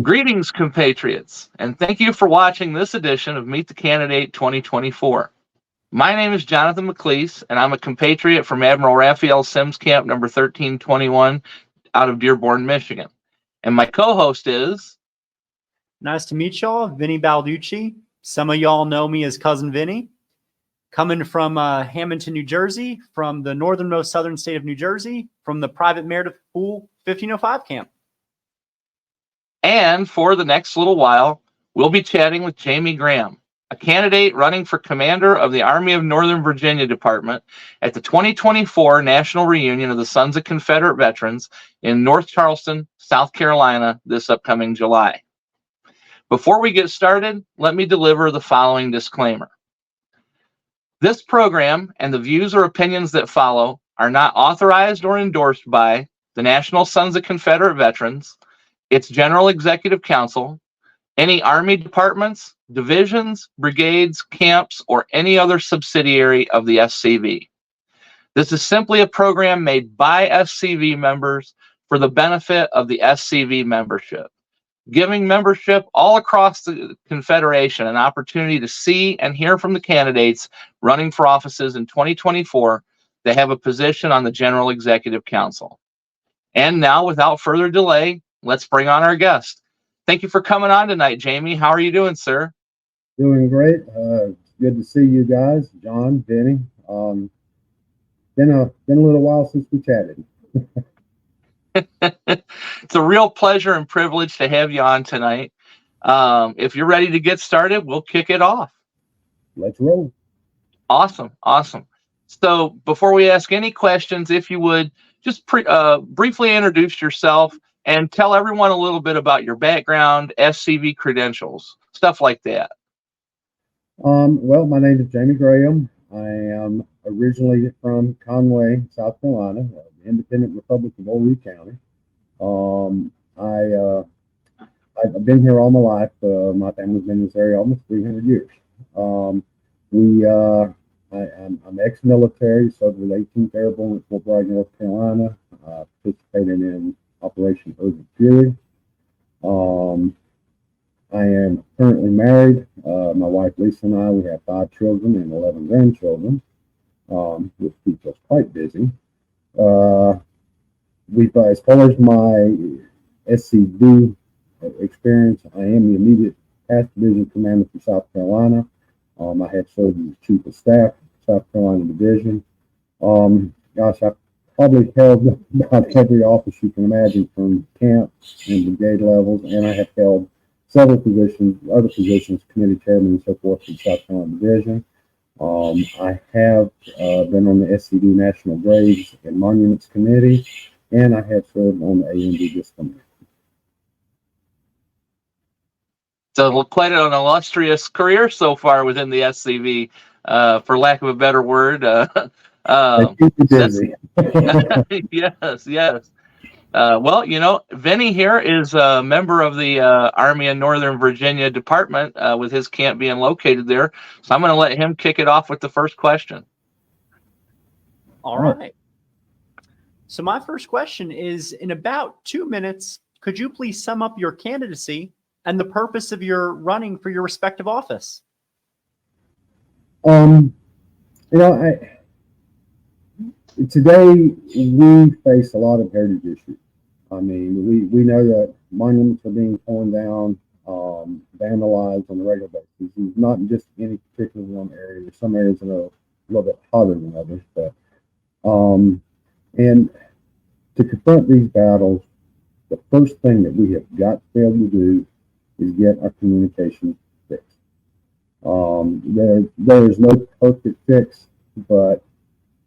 Greetings, compatriots, and thank you for watching this edition of Meet the Candidate 2024. My name is Jonathan McLeese, and I'm a compatriot from Admiral Raphael Sims Camp number 1321 out of Dearborn, Michigan. And my co-host is... Nice to meet y'all, Vinny Balducci. Some of y'all know me as Cousin Vinny. Coming from Hamilton, New Jersey, from the northernmost southern state of New Jersey, from the private Meredith Pool 1505 camp. And for the next little while, we'll be chatting with Jamie Graham, a candidate running for commander of the Army of Northern Virginia Department at the 2024 National Reunion of the Sons of Confederate Veterans in North Charleston, South Carolina, this upcoming July. Before we get started, let me deliver the following disclaimer. This program and the views or opinions that follow are not authorized or endorsed by the National Sons of Confederate Veterans, its General Executive Council, any Army departments, divisions, brigades, camps, or any other subsidiary of the SCV. This is simply a program made by SCV members for the benefit of the SCV membership, giving membership all across the Confederation an opportunity to see and hear from the candidates running for offices in 2024 that have a position on the General Executive Council. And now, without further delay, let's bring on our guest. Thank you for coming on tonight, Jamie. How are you doing, sir? Doing great. Good to see you guys, John, Vinny. Been a little while since we chatted. It's a real pleasure and privilege to have you on tonight. If you're ready to get started, we'll kick it off. Let's roll. Awesome. So before we ask any questions, if you would just briefly introduce yourself and tell everyone a little bit about your background, SCV credentials, stuff like that. Well, my name is Jamie Graham. I am originally from Conway, South Carolina, the independent Republic of Old County. I've been here all my life. My family's been in this area almost 300 years. I'm ex-military, served with 18th Airborne at Fort Bragg, North Carolina. Participated in Operation Urgent Fury. I am currently married. My wife Lisa and I, we have 5 children and 11 grandchildren, which keeps us quite busy. As far as my SCV experience, I am the immediate past division commander for South Carolina. I have served as chief of staff for South Carolina Division. I probably held about every office you can imagine, from camp and brigade levels, and I have held several positions, other positions, committee chairman and so forth for the South Carolina Division. I have been on the SCV National Graves and Monuments Committee, and I have served on the ANV disciplinary. So quite an illustrious career so far within the SCV, for lack of a better word. Busy. Yes. Well, you know, Vinny here is a member of the Army of Northern Virginia Department, with his camp being located there. So I'm going to let him kick it off with the first question. All right. So my first question is, in about 2 minutes, could you please sum up your candidacy and the purpose of your running for your respective office? Today we face a lot of heritage issues. I mean, we know that monuments are being torn down, vandalized on a regular basis. It's not just any particular one area. There's some areas that are a little bit hotter than others, but and to confront these battles, the first thing that we have got to be able to do is get our communication fixed. There is no perfect fix, but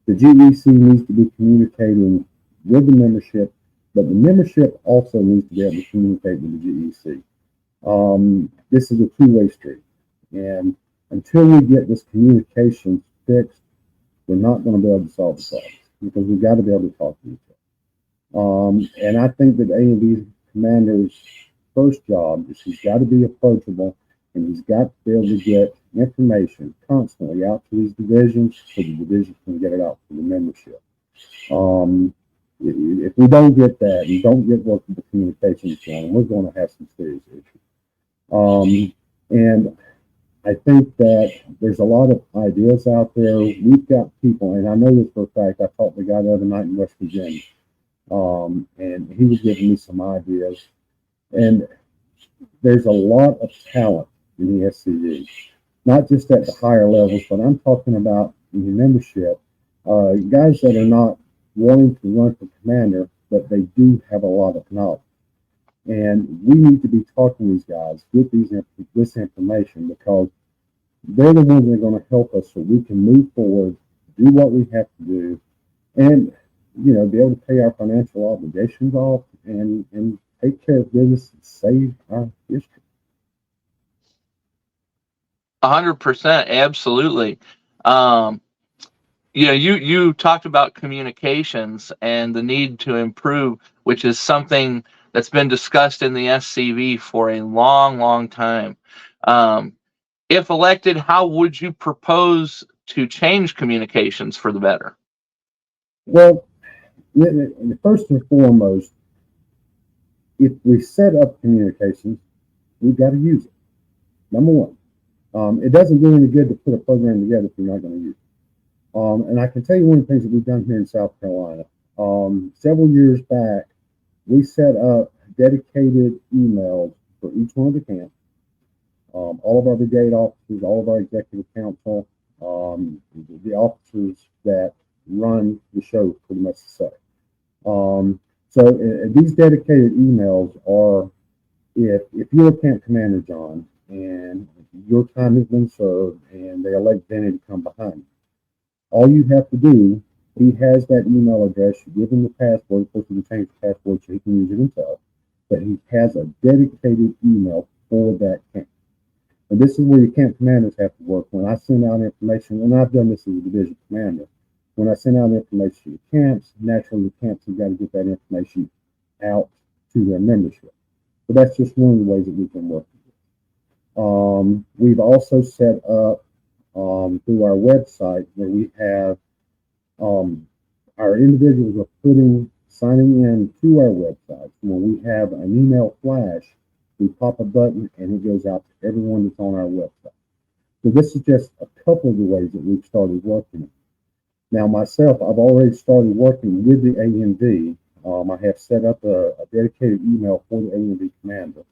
the GEC needs to be communicating with the membership, but the membership also needs to be able to communicate with the GEC. This is a two-way street, and until we get this communication fixed, we're not going to be able to solve the problem, because we've got to be able to talk to each other. And I think that ANV commander's first job is he's got to be approachable, and he's got to be able to get information constantly out to his divisions so the divisions can get it out to the membership. If we don't get that and don't get workable communications going, we're going to have some serious issues. And I think that there's a lot of ideas out there. We've got people, and I know this for a fact. I talked to a guy the other night in West Virginia, and he was giving me some ideas. And there's a lot of talent in the SCV, not just at the higher levels, but I'm talking about in the membership, guys that are not wanting to run for commander, but they do have a lot of knowledge. And we need to be talking to these guys with this information, because they're the ones that are going to help us so we can move forward, do what we have to do, and be able to pay our financial obligations off and take care of business and save our history. 100%, absolutely. You talked about communications and the need to improve, which is something that's been discussed in the SCV for a long, long time. If elected, how would you propose to change communications for the better? Well, first and foremost, if we set up communications, we've got to use it. Number one, it doesn't do any good to put a program together if you're not going to use it. And I can tell you one of the things that we've done here in South Carolina. Several years back, we set up dedicated emails for each one of the camps. All of our brigade officers, all of our executive council, the officers that run the show, pretty much the same. So these dedicated emails are, if you're a camp commander, John, and your time has been served and they elect Benny to come behind you, all you have to do, he has that email address, you give him the password. Of course, you can change the password so he can use it himself, but he has a dedicated email for that camp. And this is where your camp commanders have to work. When I send out information, and I've done this as a division commander, when I send out information to the camps, naturally the camps have got to get that information out to their membership. So that's just one of the ways that we can work with. We've also set up through our website where we have our individuals are signing in to our website. When we have an email flash, we pop a button and it goes out to everyone that's on our website. So this is just a couple of the ways that we've started working. Now myself, I've already started working with the ANV. I have set up a dedicated email for the ANV commander.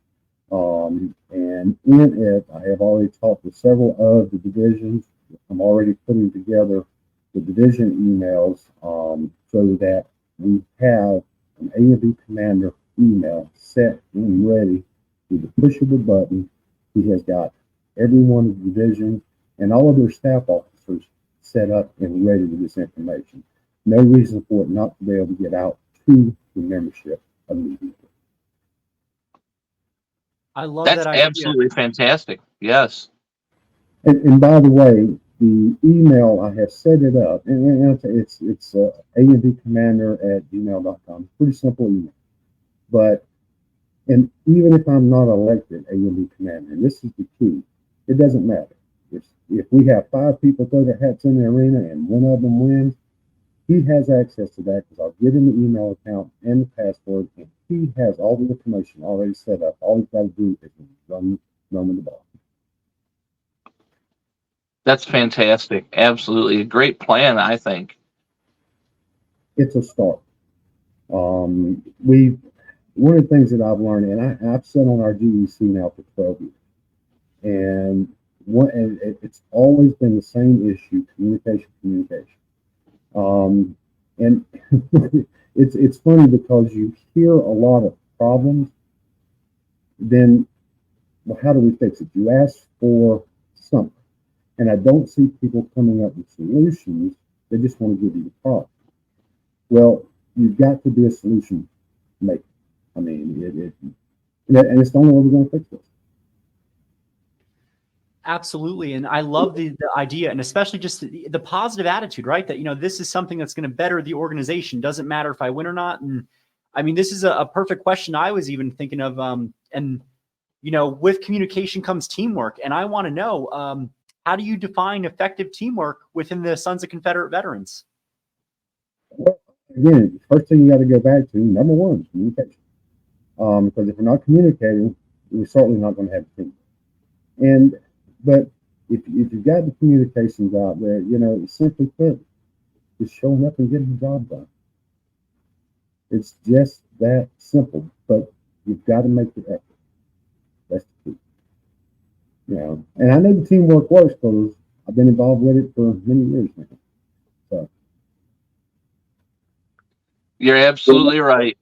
And in it, I have already talked to several of the divisions. I'm already putting together the division emails so that we have an ANV commander email set and ready with the push of a button. He has got every one of the divisions and all of their staff officers set up and ready with this information. No reason for it not to be able to get out to the membership immediately. I love That's that idea. absolutely fantastic. Yes. And by the way, the email, I have set it up, and it's anvcommander@gmail.com. Pretty simple email. But, and even if I'm not elected ANV commander, and this is the key, it doesn't matter. If we have 5 people throw their hats in the arena and one of them wins, he has access to that because I'll give him the email account and the password, and he has all the information already set up. All he's got to do is run with the ball. That's fantastic. Absolutely. A great plan, I think. It's a start. One of the things that I've learned, and I've sat on our GEC now for 12 years, and it's always been the same issue: communication. And it's funny because you hear a lot of problems. Then, well, how do we fix it? You ask for something, and I don't see people coming up with solutions. They just want to give you the problem. Well, you've got to be a solution maker. I mean, and it's the only way we're going to fix this. Absolutely. And I love the idea, and especially just the positive attitude, right? That, this is something that's going to better the organization. Doesn't matter if I win or not. And I mean, this is a perfect question I was even thinking of. And, with communication comes teamwork. And I want to know, how do you define effective teamwork within the Sons of Confederate Veterans? Well, again, first thing you got to go back to, number one, is communication. Because if we're not communicating, we're certainly not going to have a team. But if you've got the communications out there, simply put, just showing up and getting the job done. It's just that simple, but you've got to make the effort. That's the key. And I know the teamwork works because I've been involved with it for many years now. So you're absolutely right.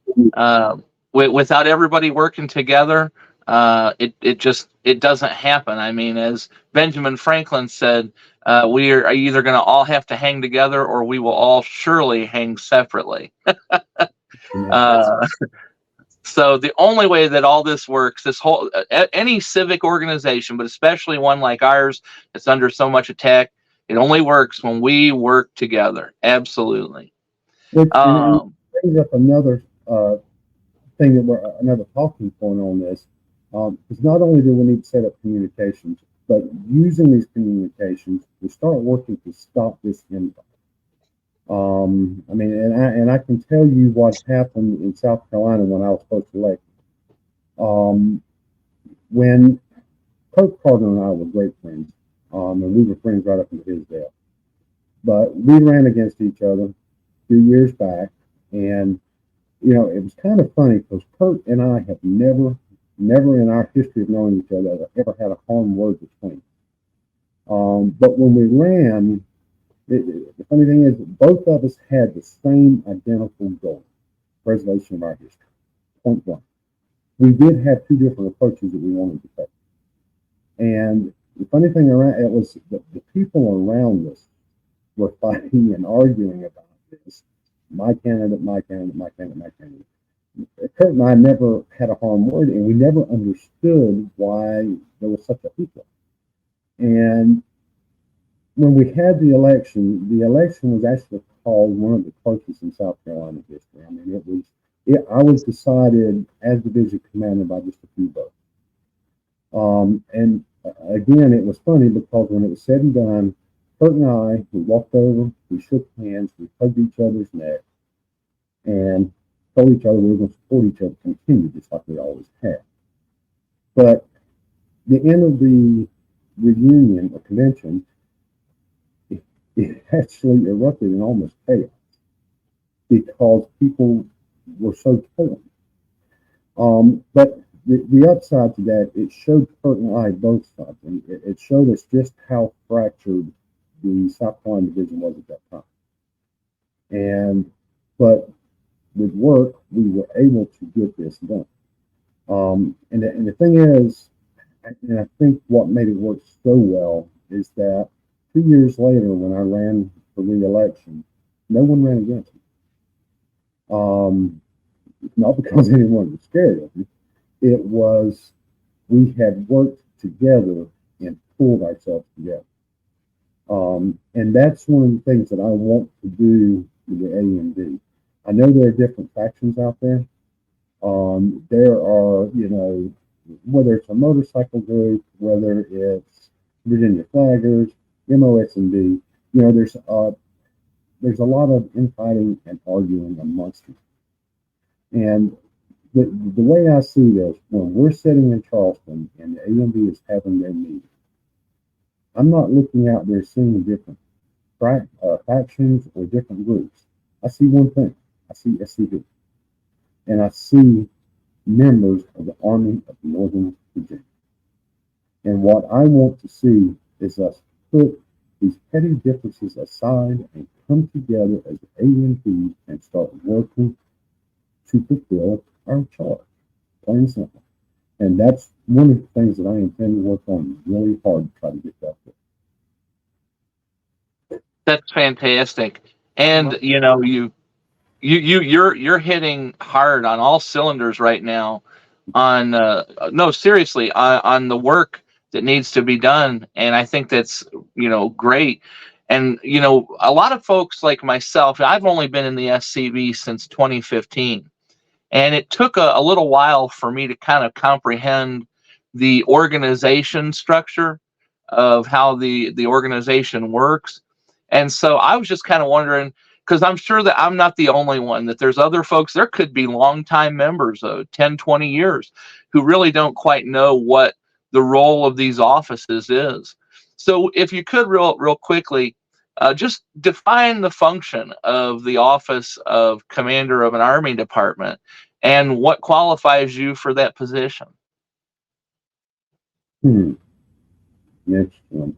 Without everybody working together, it doesn't happen. I mean, as Benjamin Franklin said, we are either going to all have to hang together, or we will all surely hang separately. So the only way that all this works, this whole any civic organization, but especially one like ours that's under so much attack, it only works when we work together. Absolutely. And brings up another thing that another talking point on this. Is not only do we need to set up communications, but using these communications to start working to stop this impact. I mean, and I can tell you what happened in South Carolina when I was first elected. When Kirk Carter and I were great friends, and we were friends right up until his death. But we ran against each other a few years back, and it was kind of funny because Kurt and I have never in our history of knowing each other ever had a harm word between. But when we ran, the funny thing is, both of us had the same identical goal: preservation of our history. Point one. We did have two different approaches that we wanted to take. And the funny thing around it was that the people around us were fighting and arguing about this. My candidate, my candidate, my candidate, my candidate. Kurt and I never had a harm word, and we never understood why there was such a hoopla. And when we had the election was actually called one of the closest in South Carolina history. I mean, I was decided as division commander by just a few votes. And again, it was funny because when it was said and done, Kurt and I, we walked over, we shook hands, we hugged each other's neck, and told each other we were going to support each other, continue just like we always have. But the end of the reunion or convention, it actually erupted in almost chaos because people were so torn. But the upside to that, it showed Kurt and I both sides, and it showed us just how fractured the South Carolina division was at that time. But with work, we were able to get this done. And the thing is, and I think what made it work so well is that 2 years later, when I ran for re-election, no one ran against me. Not because anyone was scared of me. It was we had worked together and pulled ourselves together. And that's one of the things that I want to do with the ANV. I know there are different factions out there. There are, whether it's a motorcycle group, whether it's Virginia Flaggers, MOSNB, there's a lot of infighting and arguing amongst them. And the way I see this, when we're sitting in Charleston and the ANV is having their meeting, I'm not looking out there seeing different factions or different groups. I see one thing. I see SCV. And I see members of the Army of Northern Virginia. And what I want to see is us put these petty differences aside and come together as an ANV and start working to fulfill our charge. Plain and simple. And that's one of the things that I intend to work on really hard to try to get that there. That's fantastic. And you're hitting hard on all cylinders right now on no, seriously, on the work that needs to be done. And I think that's great. And a lot of folks like myself, I've only been in the SCV since 2015, and it took a little while for me to kind of comprehend the organization structure of how the organization works. And so I was just kind of wondering, because I'm sure that I'm not the only one, that there's other folks, there could be longtime members of 10, 20 years who really don't quite know what the role of these offices is. So if you could real quickly, just define the function of the office of commander of an Army department and what qualifies you for that position. Next one.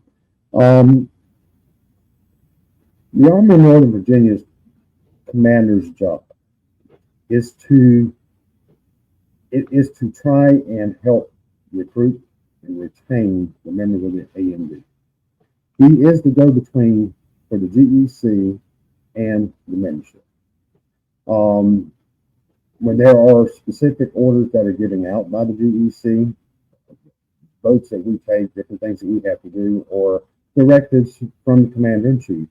The Army of Northern Virginia's commander's job is to try and help recruit and retain the members of the ANV. He is the go-between for the GEC and the membership. When there are specific orders that are given out by the GEC, votes that we take, different things that we have to do, or directives from the commander-in-chief,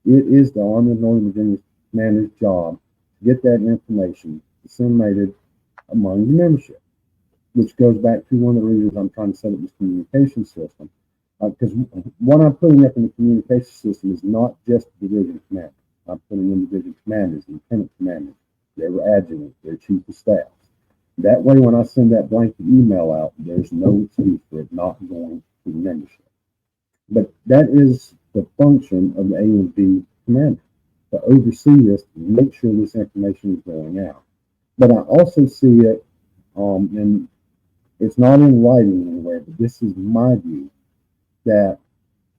it is the Army of Northern Virginia's commander's job to get that information disseminated among the membership, which goes back to one of the reasons I'm trying to set up this communication system. Because what I'm putting up in the communication system is not just division commanders. I'm putting in division commanders, lieutenant commanders, their adjutants, their chief of staff. That way, when I send that blanket email out, there's no excuse for it not going to the membership. But that is the function of the ANV commander, to oversee this and make sure this information is going out. But I also see it, and it's not in writing anywhere, but this is my view, that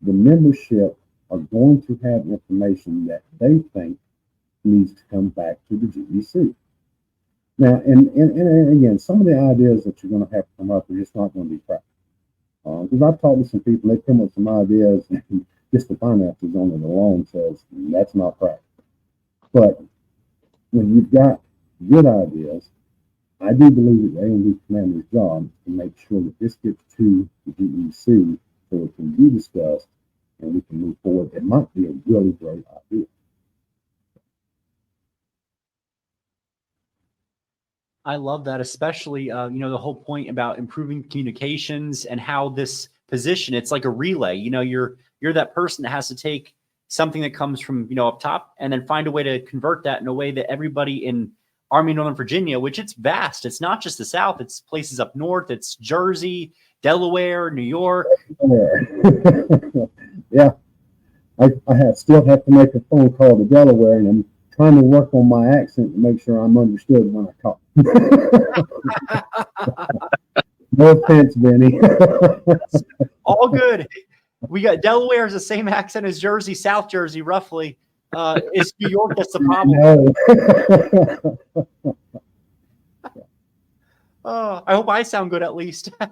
the membership are going to have information that they think needs to come back to the GEC. Now, and again, some of the ideas that you're going to have to come up are just not going to be practical. Because I've talked to some people, they come up with some ideas, and just the finances on it alone says that's not practical. But when you've got good ideas, I do believe that the ANV commander's job is to make sure that this gets to the GEC so it can be discussed and we can move forward. It might be a really great idea. I love that, especially, the whole point about improving communications and how this position, it's like a relay. You're that person that has to take something that comes from, up top and then find a way to convert that in a way that everybody in Army of Northern Virginia, which it's vast. It's not just the South. It's places up north. It's Jersey, Delaware, New York. Yeah. I still have to make a phone call to Delaware, and I'm trying to work on my accent to make sure I'm understood when I talk. No offense, Benny. All good. We got Delaware is the same accent as Jersey, South Jersey, roughly. It's New York that's the problem. Oh, I hope I sound good at least. Hey,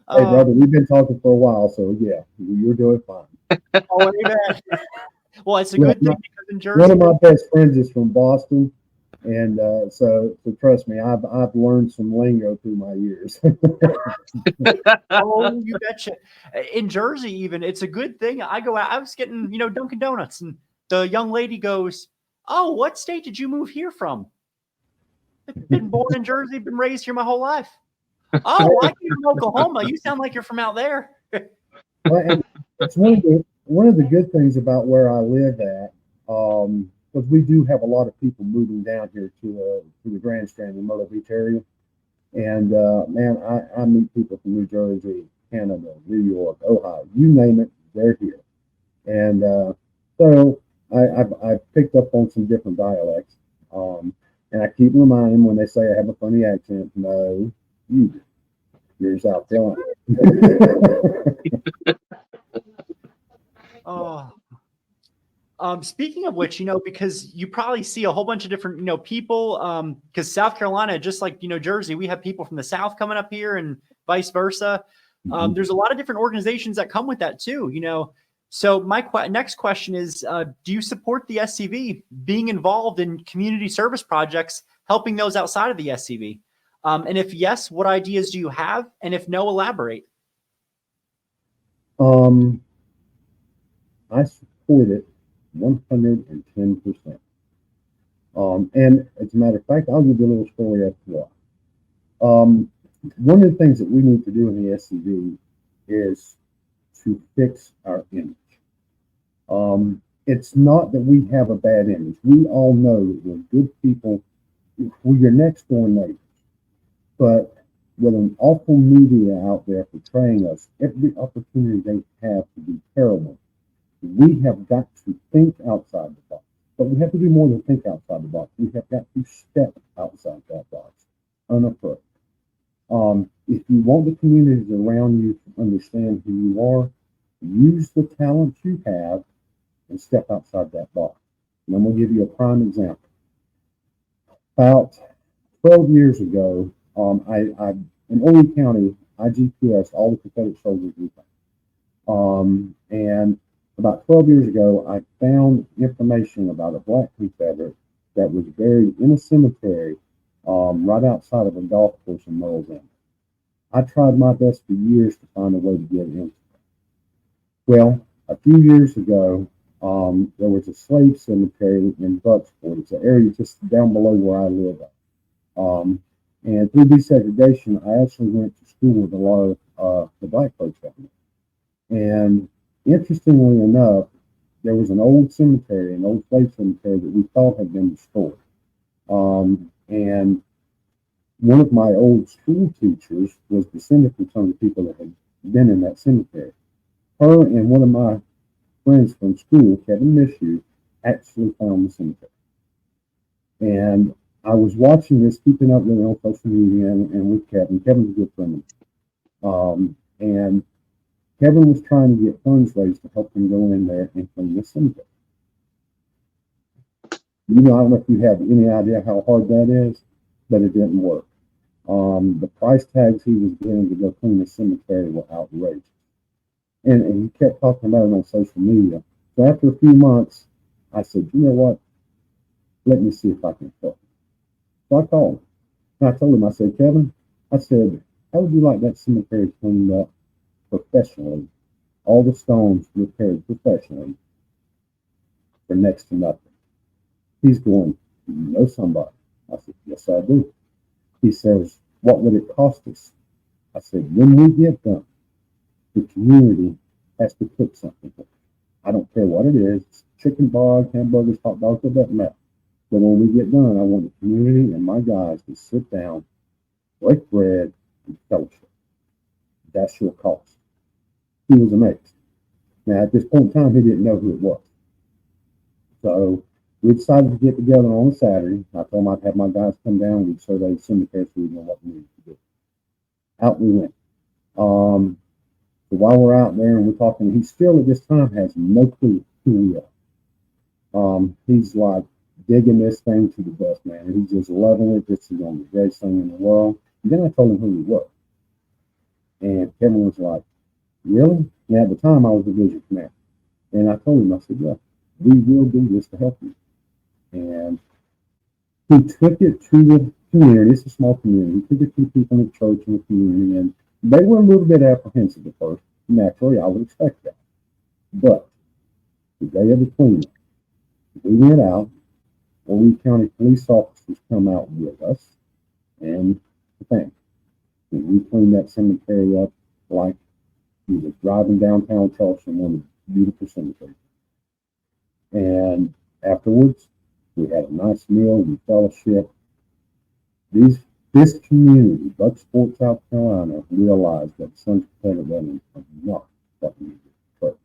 brother, we've been talking for a while, so yeah, you're doing fine. Oh, amen. Well, it's a good thing because in Jersey, one of my best friends is from Boston, and so trust me, I've learned some lingo through my years. Oh, you betcha. In Jersey, even it's a good thing. I go out. I was getting, Dunkin' Donuts, and the young lady goes, "Oh, what state did you move here from?" Been born in Jersey, been raised here my whole life. Oh, I came from Oklahoma. You sound like you're from out there. Well, and it's one of the good things about where I live at, because we do have a lot of people moving down here to the Grand Strand and Myrtle Beach area, and man, I meet people from New Jersey, Canada, New York, Ohio, you name it, they're here, and so I've picked up on some different dialects, and I keep reminding them when they say I have a funny accent, no, you're South Carolina. Oh, speaking of which, because you probably see a whole bunch of different, people, because South Carolina, just like, Jersey, we have people from the South coming up here and vice versa. There's a lot of different organizations that come with that too, So my next question is, do you support the SCV being involved in community service projects, helping those outside of the SCV? And if yes, what ideas do you have? And if no, elaborate. I support it 110%. And as a matter of fact, I'll give you a little story as to why. One of the things that we need to do in the SCV is to fix our image. it's not that we have a bad image. We all know that we're good people. We're your next door neighbors. But with an awful media out there portraying us, every opportunity they have to be terrible, we have got to think outside the box. But we have to do more than think outside the box. We have got to step outside that box, unafraid. If you want the communities around you to understand who you are, use the talents you have and step outside that box. And I'm going to give you a prime example. About 12 years ago, in Orange County, I GPS all the Confederate soldiers we found. And about 12 years ago, I found information about a black Confederate that was buried in a cemetery right outside of a golf course in Merle's. I tried my best for years to find a way to get into it. Well, a few years ago, there was a slave cemetery in Bucksport. It's an area just down below where I live at. And through desegregation, I actually went to school with a lot of the black folks down there. And interestingly enough, there was an old cemetery, an old slave cemetery that we thought had been destroyed. And one of my old school teachers was descended from some of the people that had been in that cemetery. Her and one of my friends from school, Kevin Mishu, actually found the cemetery. And I was watching this, keeping up with it on social media and with Kevin. Kevin's a good friend of mine. And Kevin was trying to get funds raised to help him go in there and clean the cemetery. I don't know if you have any idea how hard that is, but it didn't work. The price tags he was getting to go clean the cemetery were outrageous. And he kept talking about it on social media. So after a few months, I said, you know what? Let me see if I can help. So I called him. And I told him, I said, Kevin, I said, how would you like that cemetery cleaned up professionally? All the stones repaired professionally for next to nothing. He's going, you know somebody? I said, yes, I do. He says, what would it cost us? I said, when we get done, the community has to cook something for us. I don't care what it is. Chicken bog, hamburgers, hot dogs, it doesn't matter. But when we get done, I want the community and my guys to sit down, break bread, and fellowship. That's your cost. He was amazed. Now, at this point in time, he didn't know who it was. So we decided to get together on a Saturday. I told him I'd have my guys come down. We'd survey the cemetery so we know what we needed to do. Out we went. So while we're out there and we're talking, he still at this time has no clue who we are. He's like digging this thing to the best, man. And he's just loving it. This is on the greatest thing in the world. And then I told him who we were. And Kevin was like, really? And at the time I was a division commander. And I told him, I said, yeah, we will do this to help you. And he took it to the community. It's a small community. He took it to the people in the church and the community. And they were a little bit apprehensive at first. Naturally, I would expect that. But the day of the cleanup, we went out. Orange County police officers come out with us and the family. And we cleaned that cemetery up like we were driving downtown Charleston, one of the beautiful cemeteries. And afterwards, we had a nice meal, we fellowship. This community, Bucksport, South Carolina, realized that the Sons of Confederate Veterans are not what we need to do.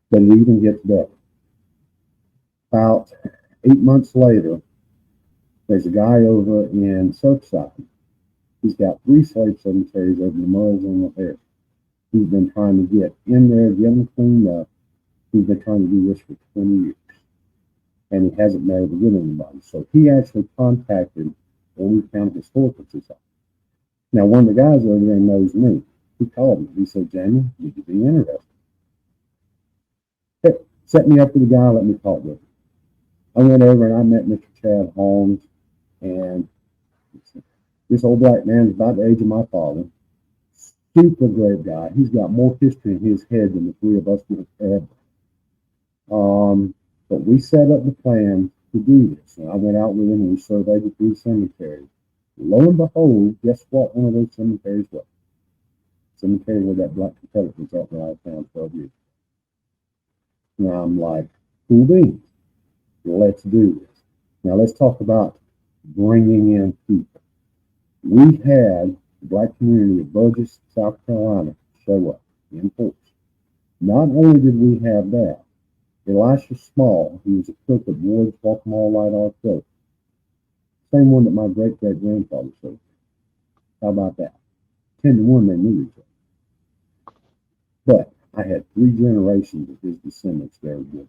But it even gets better. About 8 months later, there's a guy over in Surfside. He's got 3 slave cemeteries over in the Merle's area. He's been trying to get in there, get them cleaned up. He's been trying to do this for 20 years. And he hasn't been able to get anybody. So he actually contacted Orange County Historical Society. Now, one of the guys over there knows me. He called me. He said, Jamie, would you be interested? Hey, set me up with a guy, let me talk with him. I went over and I met Mr. Chad Holmes, and this old black man is about the age of my father. Super great guy. He's got more history in his head than the 3 of us would have ever. But we set up the plan to do this. And I went out with him and we surveyed the 3 cemeteries. Lo and behold, guess what one of those cemeteries was? Cemetery where that black Confederate was out there I found 12 years ago. Now I'm like, Cool beans. Let's do this. Now let's talk about bringing in people. We had the black community of Burgess, South Carolina show up in force. Not only did we have that, Elisha Small, who was a cook at Ward's Walk-Mall Light Art Cook, same one that my great-great-grandfather served. How about that? 10-to-1 they knew each other. But I had 3 generations of his descendants there with us.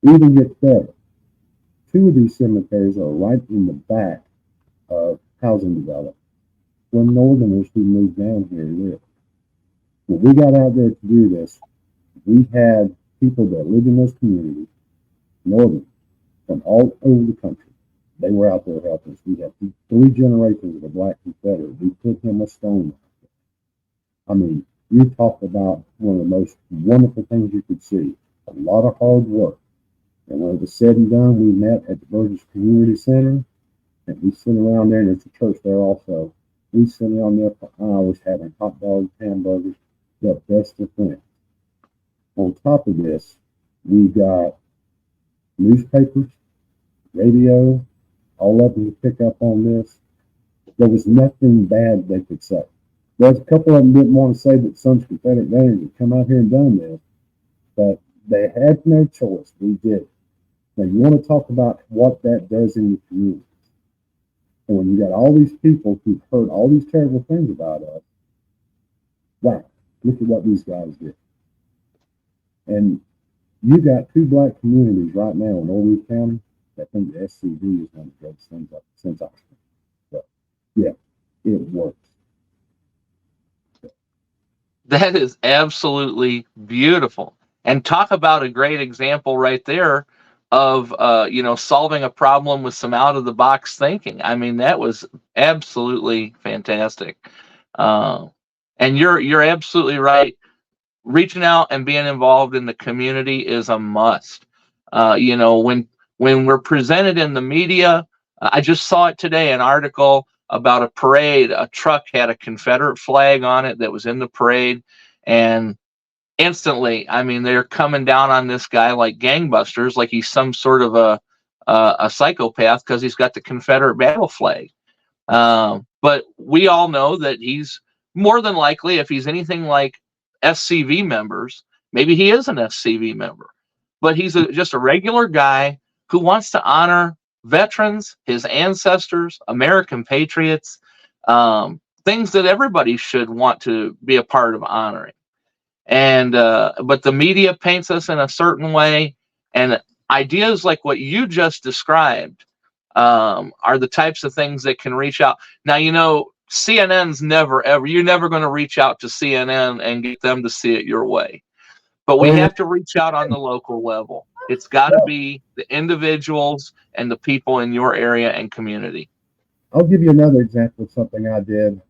Even gets better. 2 of these cemeteries are right in the back of housing development where Northerners who moved down here live. When we got out there to do this, we had people that lived in those communities, Northern, from all over the country. They were out there helping us. We had 3 generations of a black Confederate. We put him a stone. I mean, you talk about one of the most wonderful things you could see. A lot of hard work. And when it was said and done, we met at the Burgess Community Center, and we sit around there, and there's a church there also. We sit around there for hours having hot dogs, hamburgers, the best of things. On top of this, we got newspapers, radio, all of them to pick up on this. There was nothing bad they could say. There's a couple of them didn't want to say that Sons of Confederate Veterans had come out here and done this, but they had no choice. We did. Now, you want to talk about what that does in your community. And when you got all these people who've heard all these terrible things about us, wow, look at what these guys did. And you got 2 black communities right now in Old County that think the SCV is one of the greatest things since Oxford. So, yeah, it works. That is absolutely beautiful. And talk about a great example right there of solving a problem with some out of the box thinking. I mean, that was absolutely fantastic. And you're absolutely right. Reaching out and being involved in the community is a must. When we're presented in the media, I just saw it today, an article about a parade. A truck had a Confederate flag on it that was in the parade, and instantly, I mean, they're coming down on this guy like gangbusters, like he's some sort of a psychopath because he's got the Confederate battle flag. But we all know that he's more than likely, if he's anything like SCV members, maybe he is an SCV member, but he's just a regular guy who wants to honor veterans, his ancestors, American patriots, things that everybody should want to be a part of honoring. And but the media paints us in a certain way, and ideas like what you just described are the types of things that can reach out. Now, CNN's you're never going to reach out to CNN and get them to see it your way. But we have to reach out on the local level. It's got to be the individuals and the people in your area and community. I'll give you another example of something I did.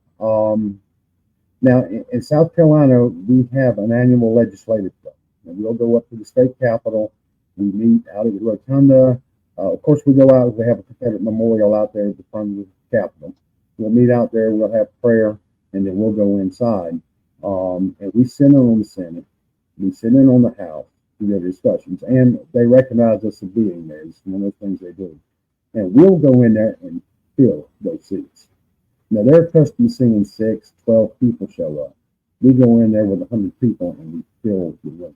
Now, in South Carolina, we have an annual legislative club. And we'll go up to the state capitol. We meet out at the rotunda. Of course, we go out. We have a Confederate memorial out there at the front of the capitol. We'll meet out there. We'll have prayer, and then we'll go inside. And we sit in on the Senate. We sit in on the House to their discussions. And they recognize us as being there. It's one of those things they do. And we'll go in there and fill those seats. Now, they're accustomed to seeing 6, 12 people show up. We go in there with 100 people and we fill the room.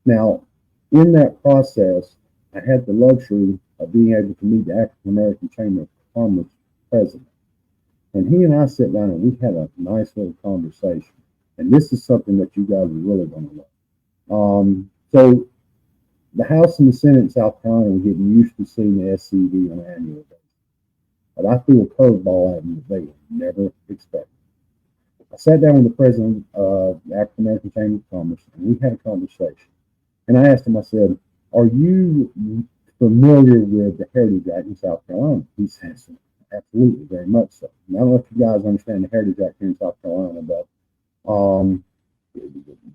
Now, in that process, I had the luxury of being able to meet the African American Chamber of Commerce president. And he and I sat down and we had a nice little conversation. And this is something that you guys are really going to love. So, the House and the Senate in South Carolina, we're getting used to seeing the SCV on an annual basis. But I threw a curveball at them that they would never expect. I sat down with the president of the African American Chamber of Commerce, and we had a conversation. And I asked him, I said, are you familiar with the Heritage Act in South Carolina? He says, absolutely, very much so. And I don't know if you guys understand the Heritage Act here in South Carolina, but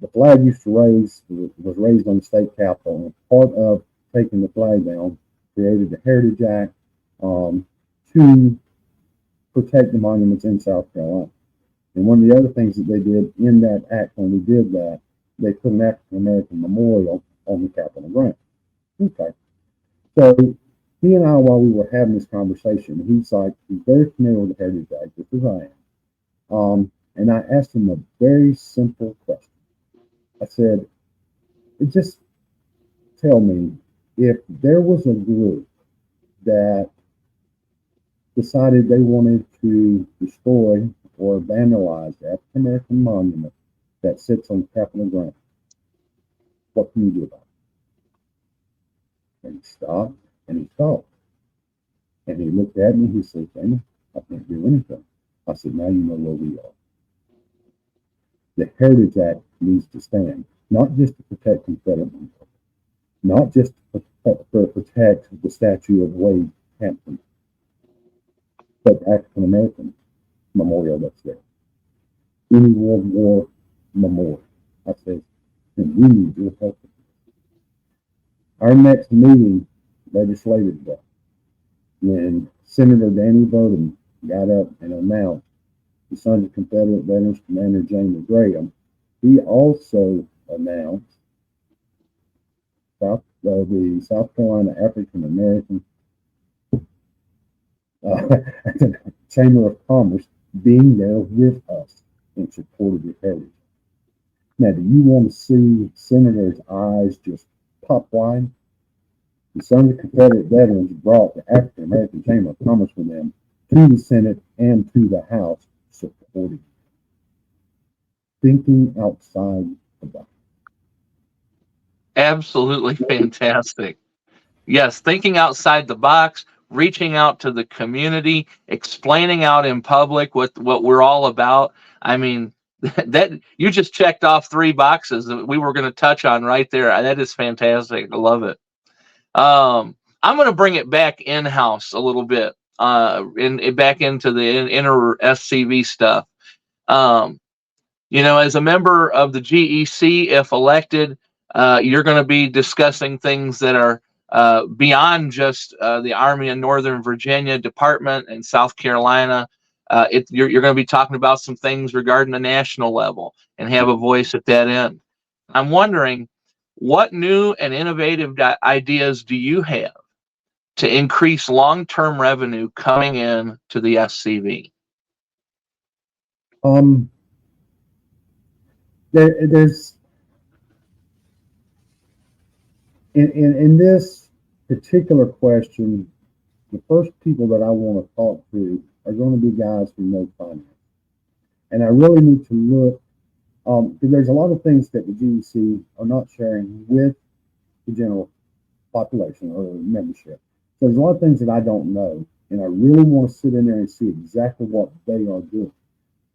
the flag was raised on the state capitol, and part of taking the flag down created the Heritage Act to protect the monuments in South Carolina. And one of the other things that they did in that act when we did that, they put an African American memorial on the capital grant. Okay. So he and I, while we were having this conversation, he's very familiar with the Heritage Act, just as I am. And I asked him a very simple question. I said, just tell me, if there was a group that decided they wanted to destroy or vandalize the African American monument that sits on Capitol ground, what can you do about it? And he stopped and he thought. And he looked at me, he said, Jamie, I can't do anything. I said, now you know where we are. The Heritage Act needs to stand, not just to protect Confederate people, not just to protect the statue of Wade Hampton, but the African American memorial that's there. Any World War memorial. I said, and we need your help. Our next meeting, legislative day, when Senator Danny Burton got up and announced the Sons of Confederate Veterans Commander Jamie Graham, he also announced the South Carolina African American Chamber of Commerce being there with us in support of the heritage. Now, do you want to see senators' eyes just pop wide? The Sons of Confederate Veterans brought the African American Chamber of Commerce with them to the Senate and to the House, supporting, thinking outside the box. Absolutely fantastic. Yes, thinking outside the box, reaching out to the community, explaining out in public what we're all about. I mean, that you just checked off 3 boxes that we were going to touch on right there. That is fantastic. I love it. I'm going to bring it back in-house a little bit, back into the inner SCV stuff. As a member of the GEC, if elected, you're going to be discussing things that are beyond just the Army in Northern Virginia Department and South Carolina. You're going to be talking about some things regarding the national level and have a voice at that end. I'm wondering, what new and innovative ideas do you have to increase long-term revenue coming in to the SCV? There's in this particular question, the first people that I want to talk to are going to be guys who know finance, and I really need to look. Because there's a lot of things that the GEC are not sharing with the general population or membership. So there's a lot of things that I don't know, and I really want to sit in there and see exactly what they are doing.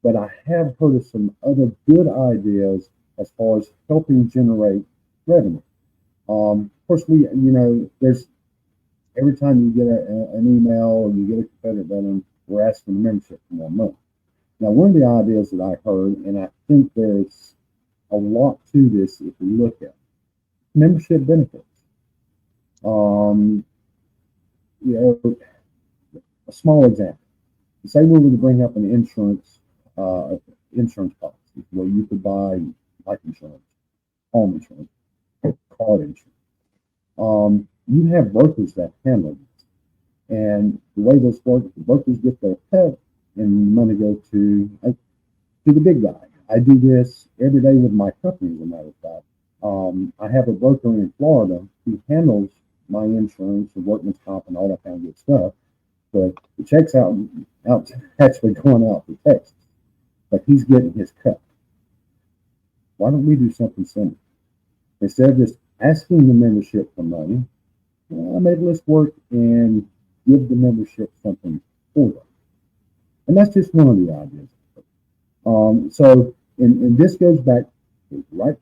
But I have heard of some other good ideas as far as helping generate revenue. Of course, there's every time you get an email or you get a Confederate veteran, we're asking the membership for more money. Now, one of the ideas that I heard, and I think there's a lot to this if we look at membership benefits. A small example. Say we were to bring up an insurance policy where you could buy life insurance, home insurance, car insurance. You have brokers that handle this, and the way this works, the brokers get their cut, and the money goes to the big guy. I do this every day with my company, as a matter of fact. I have a broker in Florida who handles my insurance and workman's comp and all that kind of good stuff. But the check's out actually going out to Texas, but he's getting his cut. Why don't we do something similar? Instead of just asking the membership for money, maybe let's work and give the membership something for them. And that's just one of the ideas. And this goes back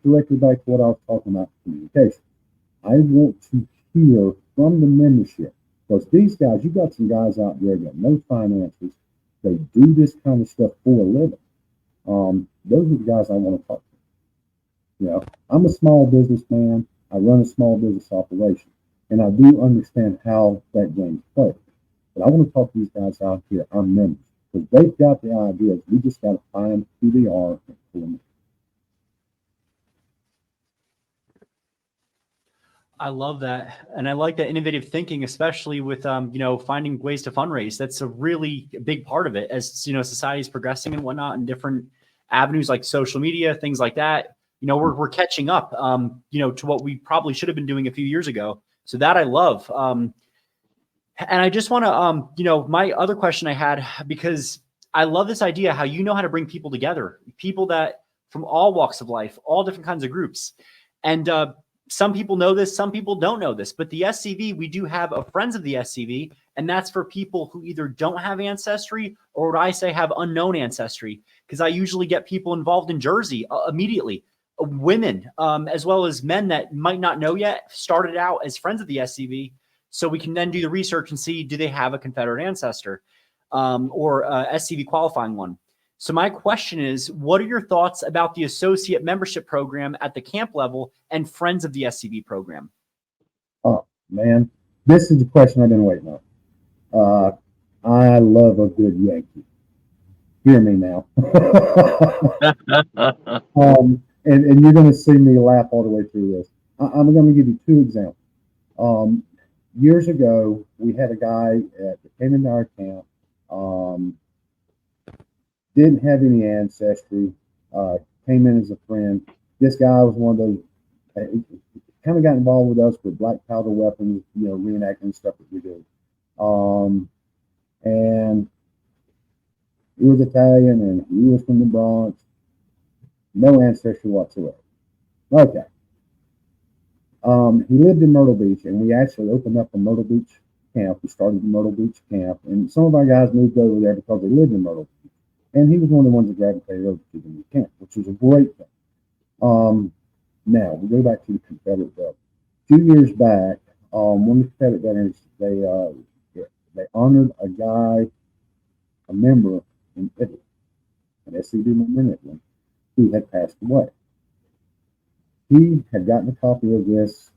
directly back to what I was talking about, communication. I want to hear from the membership, because these guys, you got some guys out there that know finances. They do this kind of stuff for a living. Those are the guys I want to talk to. I'm a small businessman. I run a small business operation, and I do understand how that game's played. But I want to talk to these guys out here, our members, because they've got the ideas. We just got to find who they are and pull them in. I love that. And I like that innovative thinking, especially with, finding ways to fundraise. That's a really big part of it as, society is progressing and whatnot in different avenues like social media, things like that. We're catching up, to what we probably should have been doing a few years ago. So that I love. And I just want to, my other question I had, because I love this idea, how you know how to bring people together, people that from all walks of life, all different kinds of groups. And some people know this, some people don't know this, but the SCV, we do have a Friends of the SCV, and that's for people who either don't have ancestry or what I say have unknown ancestry, because I usually get people involved in Jersey immediately. Women, as well as men that might not know yet, started out as Friends of the SCV. So we can then do the research and see, do they have a Confederate ancestor or a SCV qualifying one? So my question is, what are your thoughts about the associate membership program at the camp level and Friends of the SCV program? Oh, man, this is the question I've been waiting on. I love a good Yankee. Hear me now. And you're going to see me laugh all the way through this. I'm going to give you two examples. Years ago, we had a guy at the Cmdr camp, didn't have any ancestry, came in as a friend. This guy was one of those, kind of got involved with us with black powder weapons, reenacting stuff that we do. And he was Italian and he was from the Bronx. No ancestry whatsoever. Okay. He lived in Myrtle Beach, and we actually opened up a Myrtle Beach camp. We started the Myrtle Beach camp, and some of our guys moved over there because they lived in Myrtle Beach. And he was one of the ones that gravitated over to the new camp, which was a great thing. Now, we go back to the Confederate veterans. A few years back, one of the Confederate veterans, they honored a guy, a member in Italy, an SCV member in Italy, who had passed away. He had gotten a copy of this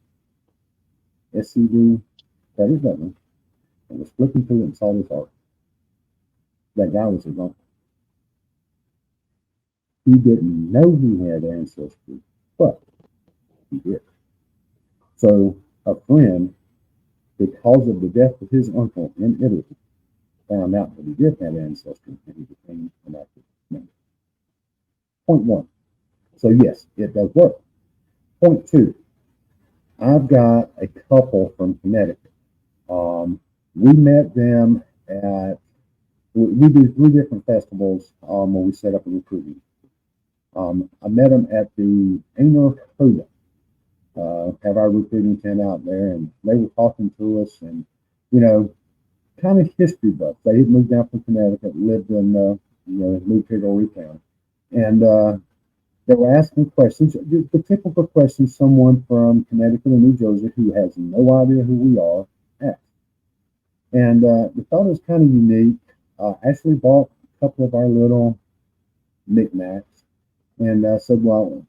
SCV Confederate veteran and was flipping through it and saw this art. That guy was his uncle. He didn't know he had ancestry, but he did. So a friend, because of the death of his uncle in Italy, found out that he did have ancestry, and he became an active member. Point one. So yes, it does work. Point two. I've got a couple from Connecticut. We met them at, we do 3 different festivals where we set up a recruiting. I met them at the Anor Hoda, have our recruiting tent out there, and they were talking to us, and kind of history buffs. They had moved down from Connecticut, lived in moved here to Horry County, and they were asking questions, the typical questions someone from Connecticut or New Jersey who has no idea who we are asks. And we thought it was kind of unique. Actually bought a couple of our little knickknacks and said, well,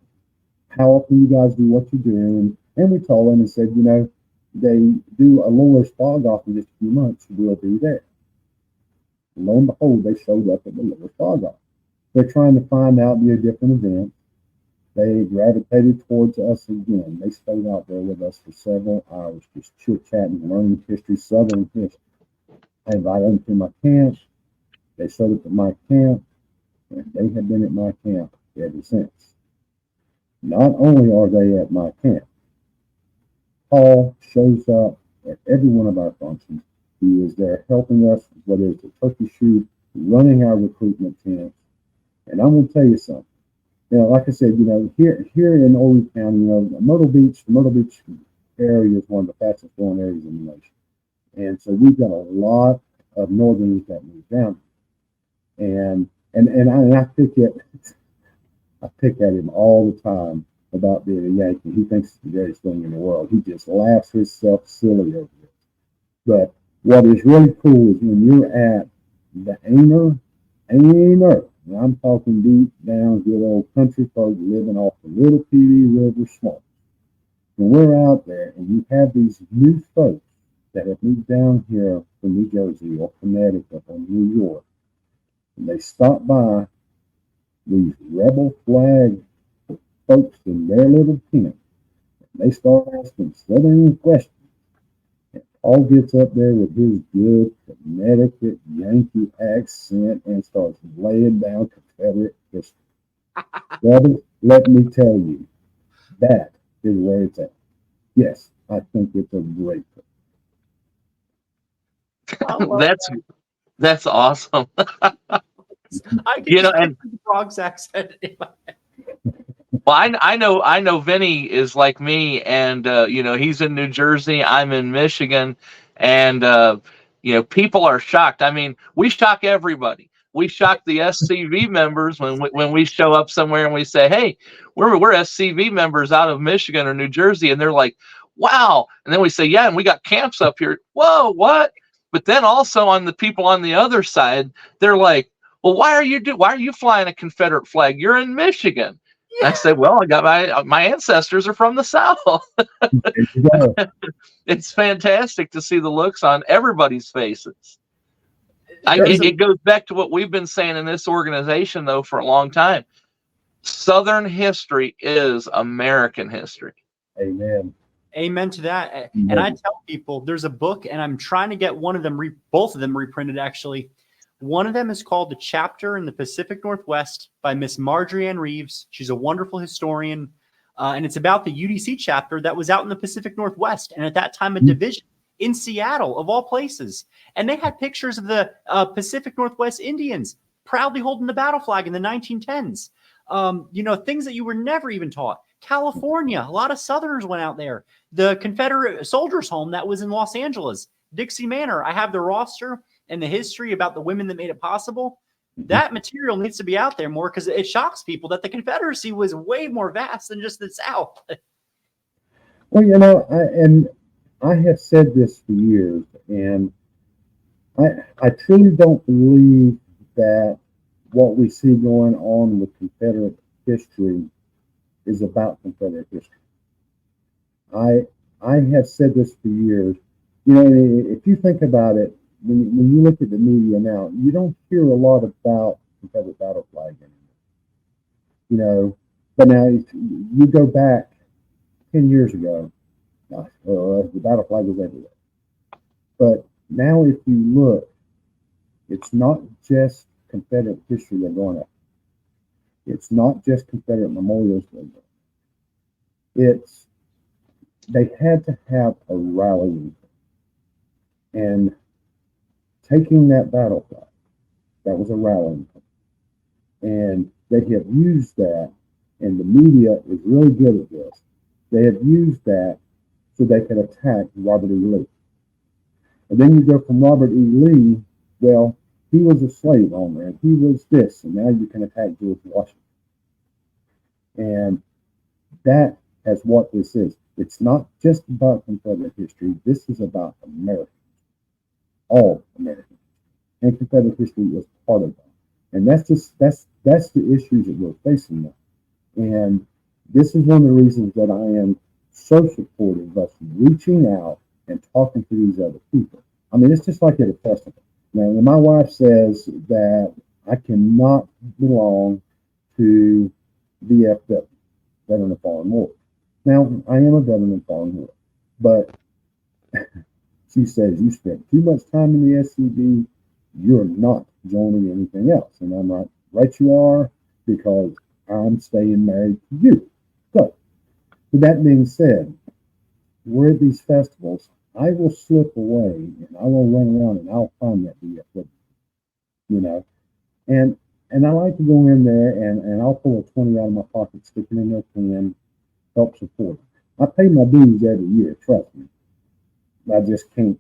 how often you guys do what you do? And we told them and said, they do a Lawyer's Fog Off in just a few months. We'll be there. And lo and behold, they showed up at the Lawyer's Fog Off. They're trying to find out via different events. They gravitated towards us again. They stayed out there with us for several hours, just chit-chatting, learning history, Southern history. I invited them to my camp. They showed up at my camp, and they have been at my camp ever since. Not only are they at my camp, Paul shows up at every one of our functions. He is there helping us, whether it's a turkey shoot, running our recruitment tents. And I'm going to tell you something. Like I said, here in Horry County, the Myrtle Beach area is one of the fastest growing areas in the nation. And so we've got a lot of Northerners that move down. And I pick at him all the time about being a Yankee. He thinks it's the greatest thing in the world. He just laughs himself silly over it. But what is really cool is when you're at the Anor, and I'm talking deep down, good old country folk living off the Little PD River swamp. When we're out there and you have these new folks that have moved down here from New Jersey or Connecticut or New York, and they stop by these rebel flag folks in their little tent, They start asking Southern questions. And Paul gets up there with his good Connecticut Yankee accent and starts laying down Confederate history. Brother, let me tell you, that is where it's at. Yes, I think it's a great book. I love That's awesome. I can You know, just and picture the Bronx accent. well, I know Vinny is like me, and you know, he's in New Jersey, I'm in Michigan, and you know, people are shocked. I mean, we shock everybody. We shock the SCV members when we show up somewhere and we say, "Hey, we're SCV members out of Michigan or New Jersey," and they're like, "Wow!" And then we say, "Yeah, and we got camps up here." Whoa, what? But then also on the people on the other side, they're like, "Well, why are you flying a Confederate flag? You're in Michigan." I said, "Well, I got my ancestors are from the South." There you go. It's fantastic to see the looks on everybody's faces. There's It goes back to what we've been saying in this organization, though, for a long time. Southern history is American history. Amen. Amen to that. And I tell people there's a book, and I'm trying to get one of them, both of them reprinted actually. One of them is called The Chapter in the Pacific Northwest by Miss Marjorie Ann Reeves. She's a wonderful historian. And it's about the UDC chapter that was out in the Pacific Northwest. And at that time, a division in Seattle, of all places. And they had pictures of the Pacific Northwest Indians proudly holding the battle flag in the 1910s. You know, things that you were never even taught. California, a lot of Southerners went out there. The Confederate Soldiers' Home that was in Los Angeles, Dixie Manor. I have the roster and the history about the women that made it possible. That material needs to be out there more because it shocks people that the Confederacy was way more vast than just the South. Well, you know, I have said this for years, and I truly don't believe that what we see going on with Confederate history is about Confederate history. I have said this for years. You know, if you think about it, when you look at the media now, you don't hear a lot about Confederate battle flag anymore. You know, but now if you go back 10 years ago, the battle flag was everywhere. But now if you look, it's not just Confederate history they're going up. It's not just Confederate memorials they're going. It's they had to have a rallying, and taking that battle flag, that was a rallying, and they have used that, and the media is really good at this. They have used that so they could attack Robert E. Lee. And then you go from Robert E. Lee, well, he was a slave owner, and he was this, and now you can attack George Washington. And that is what this is. It's not just about Confederate history. This is about America, all Americans. And Confederate history is part of that. And that's the issues that we're facing now. And this is one of the reasons that I am so supportive of us reaching out and talking to these other people. I mean, it's just like at a festival. Now, when my wife says that I cannot belong to VFW, Veteran of Foreign War. Now, I am a veteran of foreign war, but she says, you spent too much time in the SCD, you're not joining anything else. And I'm like, right you are, because I'm staying married to you. So, with that being said, we're at these festivals, I will slip away and I will run around and I'll find that VFW, you know. And I like to go in there and I'll pull a 20 out of my pocket, stick it in their can, help support it. I pay my dues every year, trust me. I just can't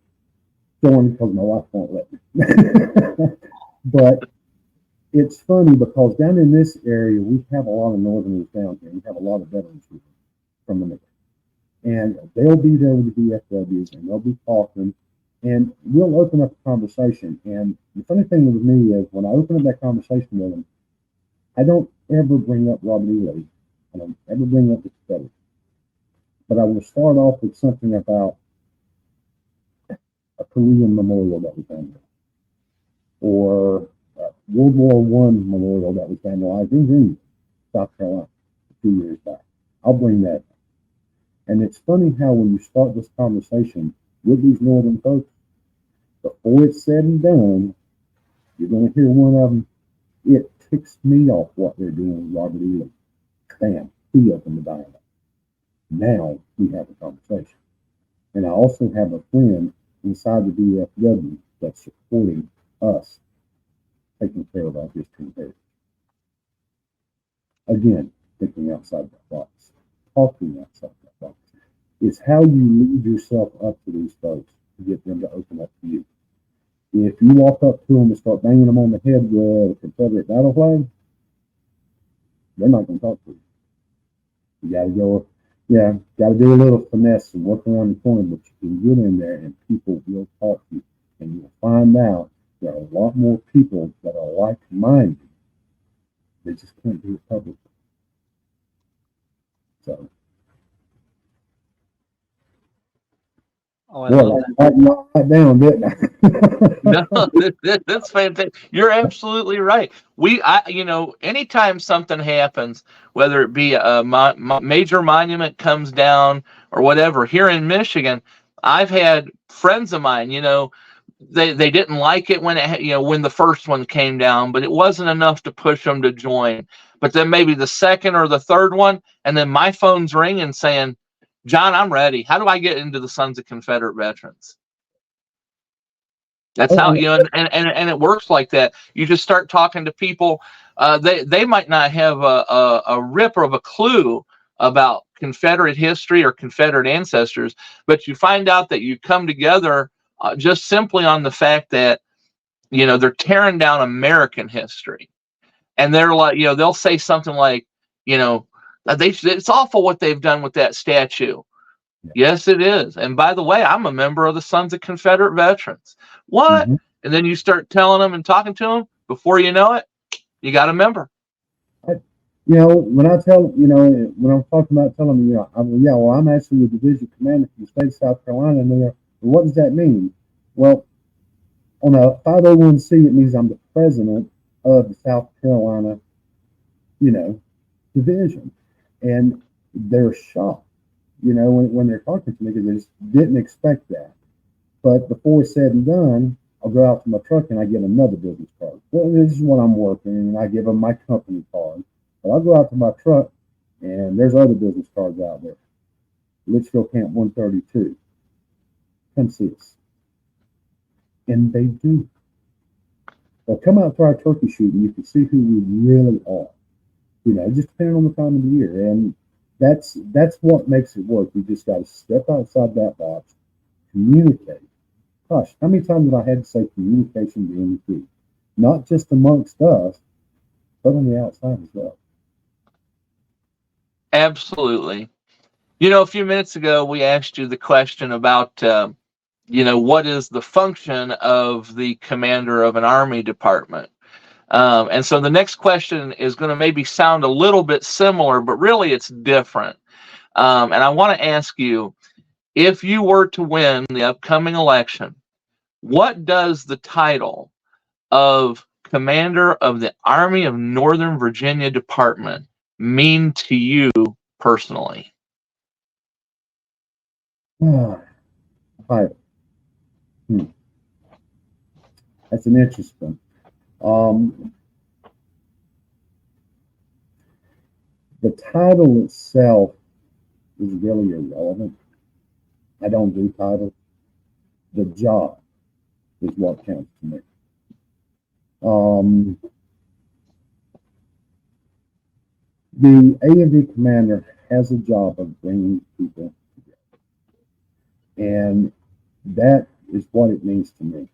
join because my wife won't let me. But it's funny because down in this area, we have a lot of Northerners down here. We have a lot of veterans from the North. And they'll be there with the VFWs and they'll be talking and we'll open up a conversation. And the funny thing with me is when I open up that conversation with them, I don't ever bring up Robert E. Lee. I don't ever bring up the Confederacy. But I will start off with something about a Korean memorial that was vandalized, or a World War I memorial that was vandalized in Greenville, South Carolina, a few years back. I'll bring that up. And it's funny how when you start this conversation with these northern folks, before it's said and done, you're going to hear one of them. It ticks me off what they're doing with Robert E. Lee. Bam, he opened the dialogue. Now we have a conversation. And I also have a friend inside the DFW that's supporting us taking care of our history and heritage. Again, thinking outside that box, talking outside that box. It's how you lead yourself up to these folks to get them to open up to you. If you walk up to them and start banging them on the head with a Confederate battle flag, they're not going to talk to you. You got to go, got to do a little finesse and work around the corner, but you can get in there and people will talk to you. And you'll find out there are a lot more people that are like-minded. They just can't do it publicly. So. Oh, I love that. I knocked that down, didn't I? No, that's fantastic. You're absolutely right. Anytime something happens, whether it be a major monument comes down or whatever, here in Michigan, I've had friends of mine, they didn't like it when when the first one came down, but it wasn't enough to push them to join. But then maybe the second or the third one, and then my phone's ringing saying, John, I'm ready. How do I get into the Sons of Confederate Veterans? That's how, and it works like that. You just start talking to people. They might not have a rip of a clue about Confederate history or Confederate ancestors, but you find out that you come together just simply on the fact that, they're tearing down American history. And they're like, they'll say something like, it's awful what they've done with that statue. Yeah. Yes, it is. And by the way, I'm a member of the Sons of Confederate Veterans. What? Mm-hmm. And then you start telling them and talking to them. Before you know it, you got a member. When I tell, when I'm talking about telling them, I'm actually a division commander for the state of South Carolina. And they're like, well, what does that mean? Well, on a 501c, it means I'm the president of the South Carolina, division. And they're shocked. When they're talking to me, because they just didn't expect that. But before it's said and done, I'll go out to my truck and I get another business card. Well, this is what I'm working, and I give them my company card. But I'll go out to my truck, and there's other business cards out there. Litchfield Camp 132. Come see us. And they do. They'll come out to our turkey shoot, and you can see who we really are. Just depending on the time of the year. And that's what makes it work. You just got to step outside that box, communicate. Gosh, how many times have I had to say communication being the key? Not just amongst us, but on the outside as well. Absolutely. A few minutes ago, we asked you the question about, what is the function of the commander of an Army department? And so the next question is going to maybe sound a little bit similar, but really it's different. And I want to ask you, if you were to win the upcoming election, what does the title of Commander of the Army of Northern Virginia Department mean to you personally? Title. That's an interesting. The title itself is really irrelevant. I don't do titles. The job is what counts to me. The ANV commander has a job of bringing people together. And that is what it means to me.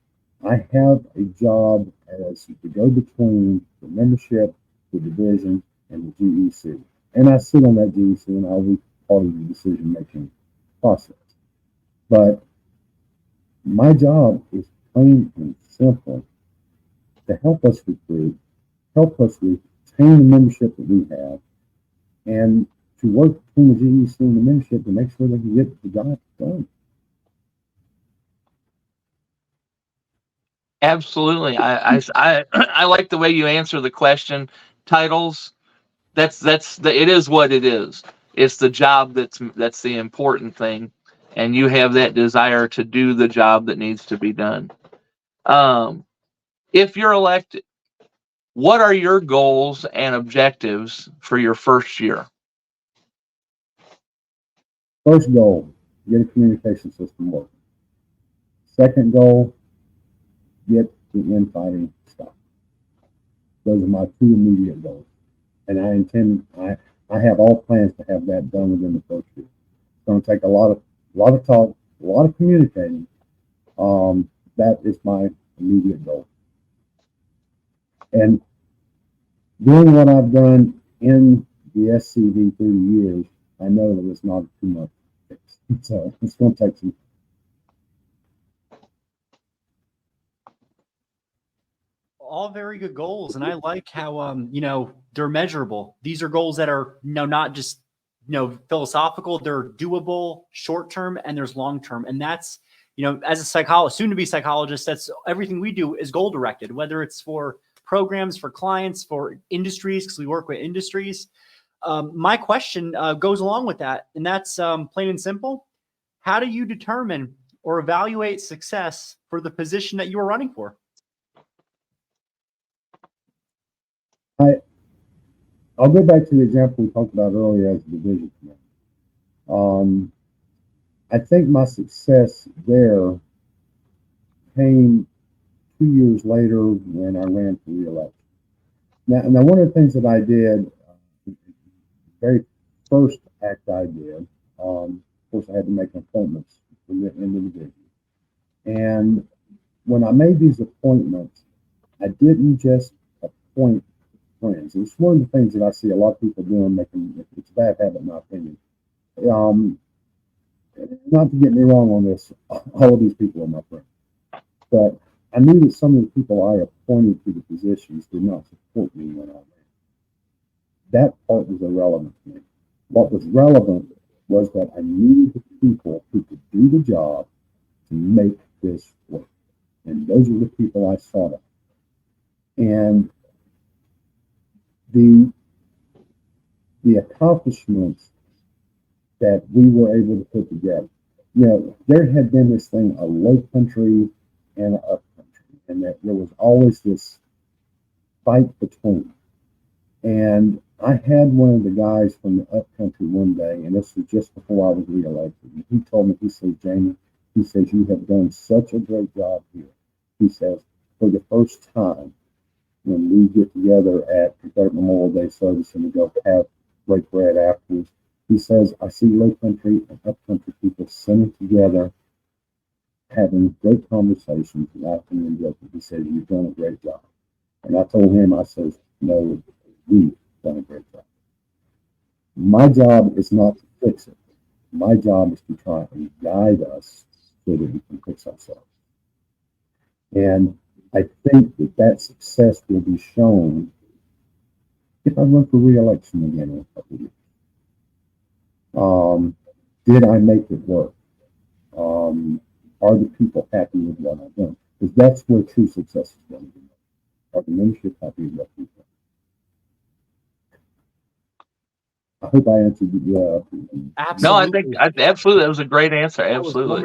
I have a job as the go-between the membership, the division, and the GEC. And I sit on that GEC and I'll be part of the decision-making process. But my job is plain and simple to help us recruit, help us retain the membership that we have, and to work between the GEC and the membership to make sure they can get the job done. Absolutely. I like the way you answer the question. Titles, it is what it is. It's the job that's the important thing, and you have that desire to do the job that needs to be done. If you're elected, what are your goals and objectives for your first year? First goal, get a communication system working. Second goal, get the infighting stopped. Those are my two immediate goals. And I have all plans to have that done within the first year. It's going to take a lot of talk, a lot of communicating. That is my immediate goal. And doing what I've done in the SCV through the years, I know that it's not too much to fix. So it's going to take some. All very good goals, and I like how they're measurable. These are goals that are not just philosophical. They're doable, short term, and there's long term. And that's as a psychologist, soon to be psychologist, that's everything we do is goal directed. Whether it's for programs, for clients, for industries, because we work with industries. My question goes along with that, and that's plain and simple. How do you determine or evaluate success for the position that you are running for? I'll go back to the example we talked about earlier as a division commander. I think my success there came 2 years later when I ran for re-election. Now, one of the things that I did, the very first act I did, of course, I had to make appointments in the division. And when I made these appointments, I didn't just appoint friends. It's one of the things that I see a lot of people doing, it's a bad habit in my opinion. Not to get me wrong on this, all of these people are my friends. But I knew that some of the people I appointed to the positions did not support me when I ran. That part was irrelevant to me. What was relevant was that I needed the people who could do the job to make this work. And those are the people I sought out. And the accomplishments that we were able to put together, there had been this thing, a low country and an up country, and that there was always this fight between. And I had one of the guys from the up country one day, and this was just before I was reelected, and he told me, he says, Jamie, he says, you have done such a great job here. He says, for the first time, when we get together at Confederate Memorial Day service and we go have break bread afterwards, he says, I see low country and up country people sitting together, having great conversations, laughing and joking. He says, you've done a great job. And I told him, I says, no, we've done a great job. My job is not to fix it. My job is to try and guide us so that we can fix ourselves. And I think that success will be shown if I run for re-election again in a couple of years. Did I make it work? Are the people happy with what I've done? Because that's where true success is going to be. Are the membership happy with what we've done? I hope I answered the. Absolutely. No, I think absolutely that was a great answer. Absolutely.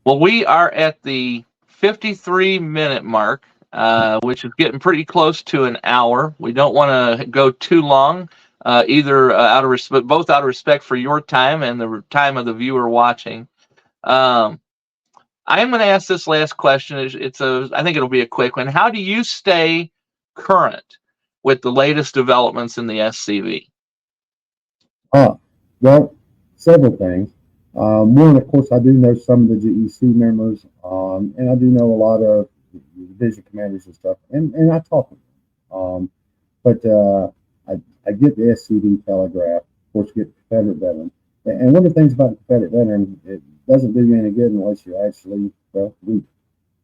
Well, we are at the 53-minute mark, which is getting pretty close to an hour. We don't want to go too long, either out of respect, both out of respect for your time and the time of the viewer watching. I am going to ask this last question. I think it'll be a quick one. How do you stay current with the latest developments in the SCV? Well, several things. One, of course, I do know some of the GEC members, and I do know a lot of division commanders and stuff, and I talk with them. But I get the SCV telegraph, of course, get the Confederate veteran. And one of the things about the Confederate veteran, it doesn't do you any good unless you actually, read.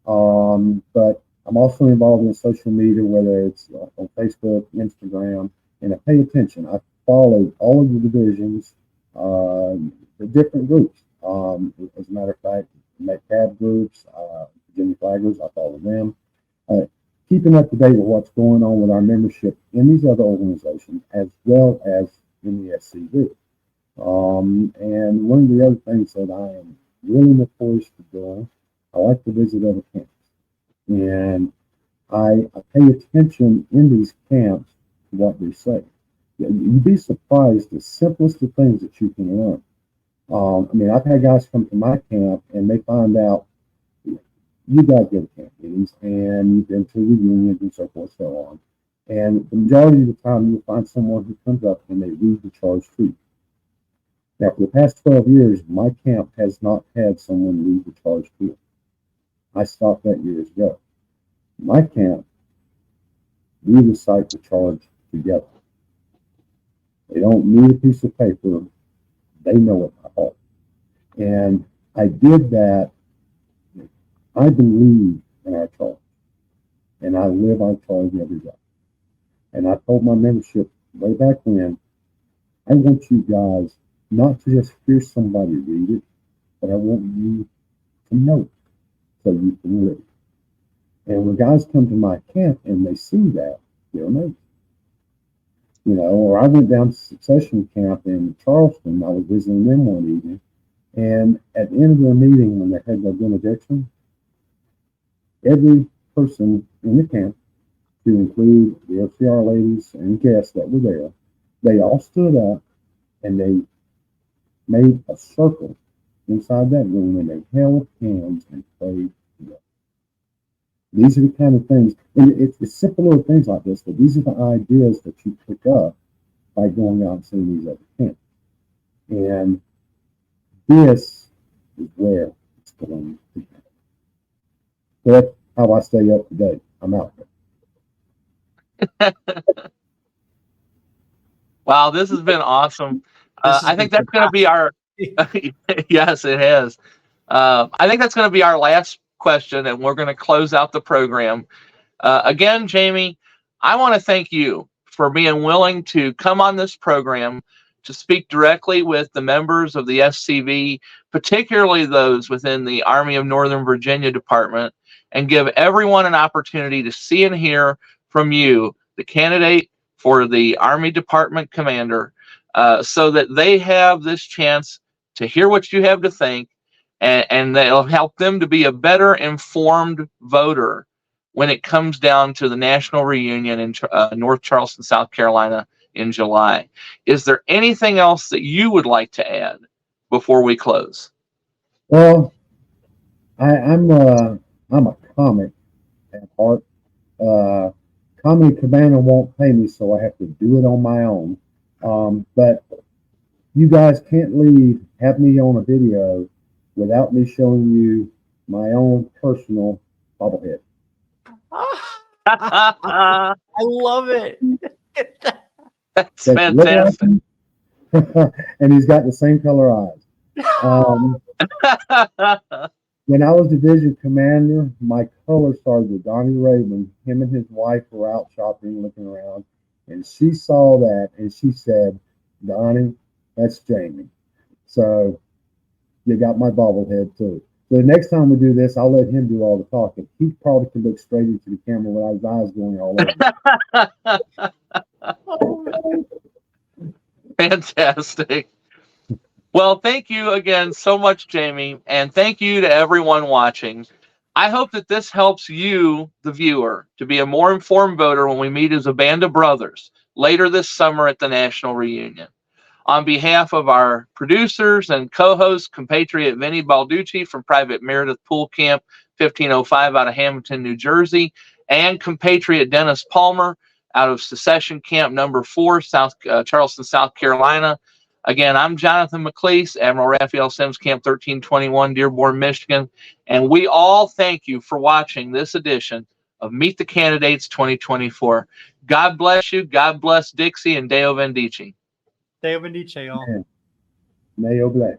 But I'm also involved in social media, whether it's on Facebook, Instagram, and I pay attention. I follow all of the divisions, the different groups. As a matter of fact, McCab groups, Virginia Flaggers, I follow them. keeping up to date with what's going on with our membership in these other organizations as well as in the SCV. And one of the other things that I am really notorious for doing, I like to visit other camps. And I pay attention in these camps to what they say. You'd be surprised the simplest of things that you can learn. I mean, I've had guys come to my camp and they find out you guys go to camp meetings and you've been to reunions and so forth, so on. And the majority of the time you'll find someone who comes up and they read the charge to you. Now, for the past 12 years, my camp has not had someone read the charge to it. I stopped that years ago. My camp, we recite the charge together. They don't need a piece of paper. They know it by heart. And I did that. I believe in our charge. And I live our charge every day. And I told my membership way back when, I want you guys not to just hear somebody read it, but I want you to know it so you can live. And when guys come to my camp and they see that, they're amazed. You know, or I went down to Succession Camp in Charleston. I was visiting them one evening. And at the end of their meeting, when they had their benediction, every person in the camp, to include the FCR ladies and guests that were there, they all stood up and they made a circle inside that room and they held hands and prayed together. These are the kind of things, and it's simple little things like this, but these are the ideas that you pick up by going out and seeing these other camps. And this is where it's going to be. That's how I stay up to date. I'm out there. Wow, this has been awesome. I think that's going to be our, yes, it has. I think that's going to be our last question, and we're going to close out the program. Again, Jamie, I want to thank you for being willing to come on this program to speak directly with the members of the SCV, particularly those within the Army of Northern Virginia Department, and give everyone an opportunity to see and hear from you, the candidate for the Army Department Commander, so that they have this chance to hear what you have to think, and that'll help them to be a better informed voter when it comes down to the national reunion in North Charleston, South Carolina in July. Is there anything else that you would like to add before we close? Well, I'm a comic at heart. Comedy Commander won't pay me, so I have to do it on my own. But you guys can't have me on a video without me showing you my own personal bobblehead. I love it. That's fantastic. And he's got the same color eyes. When I was division commander, my color sergeant, Donnie Raymond, him and his wife were out shopping, looking around, and she saw that and she said, "Donnie, that's Jamie." So you got my bobblehead too. So the next time we do this, I'll let him do all the talking. He probably can look straight into the camera without his eyes going all over. Fantastic. Well, thank you again so much, Jamie, and thank you to everyone watching. I hope that this helps you, the viewer, to be a more informed voter when we meet as a band of brothers later this summer at the National Reunion. On behalf of our producers and co-hosts, compatriot Vinny Balducci from Private Meredith Pool Camp 1505 out of Hamilton, New Jersey, and compatriot Dennis Palmer out of Secession Camp number 4, Charleston, South Carolina. Again, I'm Jonathan McLeese, Admiral Raphael Sims, Camp 1321, Dearborn, Michigan, and we all thank you for watching this edition of Meet the Candidates 2024. God bless you, God bless Dixie, and Deo Vendici. Deo Vendici, y'all. Mayo Black.